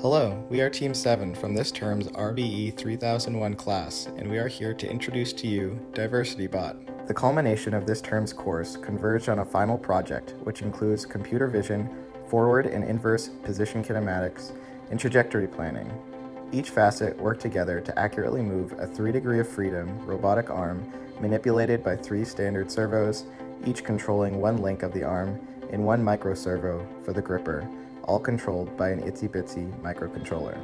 Hello, we are Team 7 from this term's RBE 3001 class, and we are here to introduce to you DiversityBot. The culmination of this term's course converged on a final project, which includes computer vision, forward and inverse position kinematics, and trajectory planning. Each facet worked together to accurately move a 3 degree of freedom robotic arm manipulated by 3 standard servos, each controlling one link of the arm and 1 microservo for the gripper, all controlled by an itsy-bitsy microcontroller.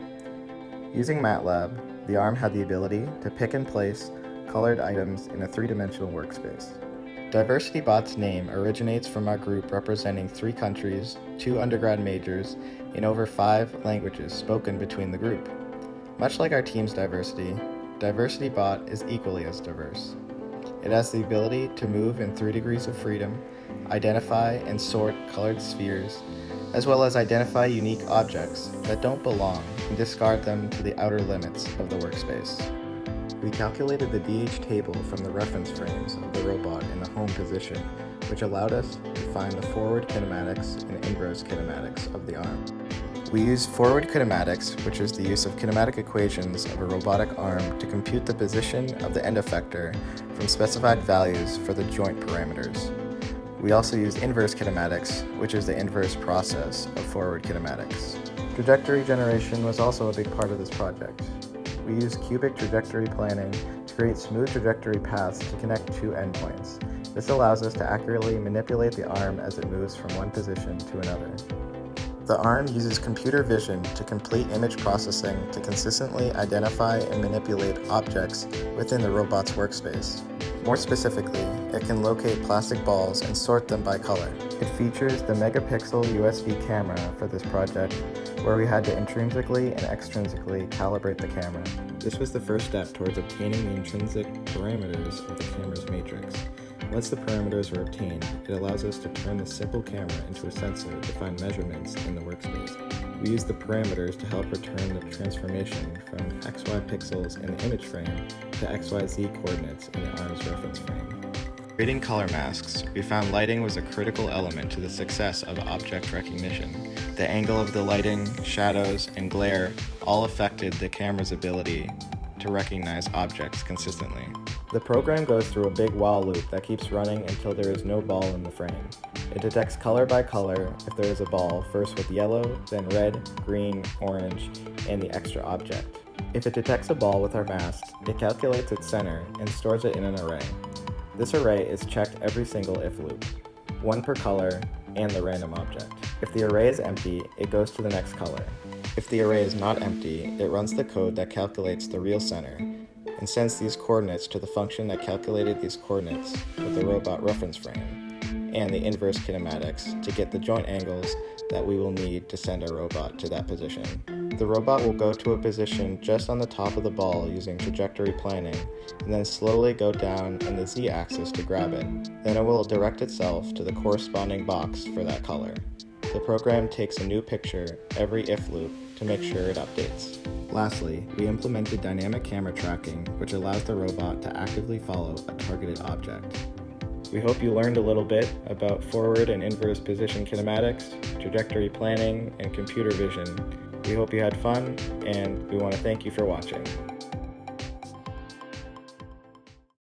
Using MATLAB, the arm had the ability to pick and place colored items in a 3-dimensional workspace. DiversityBot's name originates from our group representing 3 countries, 2 undergrad majors, and over 5 languages spoken between the group. Much like our team's diversity, DiversityBot is equally as diverse. It has the ability to move in 3 degrees of freedom, identify and sort colored spheres, as well as identify unique objects that don't belong and discard them to the outer limits of the workspace. We calculated the DH table from the reference frames of the robot in the home position, which allowed us to find the forward kinematics and inverse kinematics of the arm. We used forward kinematics, which is the use of kinematic equations of a robotic arm to compute the position of the end effector from specified values for the joint parameters. We also used inverse kinematics, which is the inverse process of forward kinematics. Trajectory generation was also a big part of this project. We used cubic trajectory planning to create smooth trajectory paths to connect 2 endpoints. This allows us to accurately manipulate the arm as it moves from one position to another. The arm uses computer vision to complete image processing to consistently identify and manipulate objects within the robot's workspace. More specifically, it can locate plastic balls and sort them by color. It features the megapixel USB camera for this project, where we had to intrinsically and extrinsically calibrate the camera. This was the first step towards obtaining the intrinsic parameters of the camera's matrix. Once the parameters were obtained, it allows us to turn the simple camera into a sensor to find measurements in the workspace. We use the parameters to help return the transformation from XY pixels in the image frame to XYZ coordinates in the arm's reference frame. Creating color masks, we found lighting was a critical element to the success of object recognition. The angle of the lighting, shadows, and glare all affected the camera's ability to recognize objects consistently. The program goes through a big while loop that keeps running until there is no ball in the frame. It detects color by color if there is a ball, first with yellow, then red, green, orange, and the extra object. If it detects a ball with our mask, it calculates its center and stores it in an array. This array is checked every single if loop, 1 per color and the random object. If the array is empty, it goes to the next color. If the array is not empty, it runs the code that calculates the real center and sends these coordinates to the function that calculated these coordinates with the robot reference frame and the inverse kinematics to get the joint angles that we will need to send our robot to that position. The robot will go to a position just on the top of the ball using trajectory planning and then slowly go down in the z-axis to grab it. Then it will direct itself to the corresponding box for that color. The program takes a new picture every if loop to make sure it updates. Lastly, we implemented dynamic camera tracking, which allows the robot to actively follow a targeted object. We hope you learned a little bit about forward and inverse position kinematics, trajectory planning, and computer vision. We hope you had fun, and we want to thank you for watching.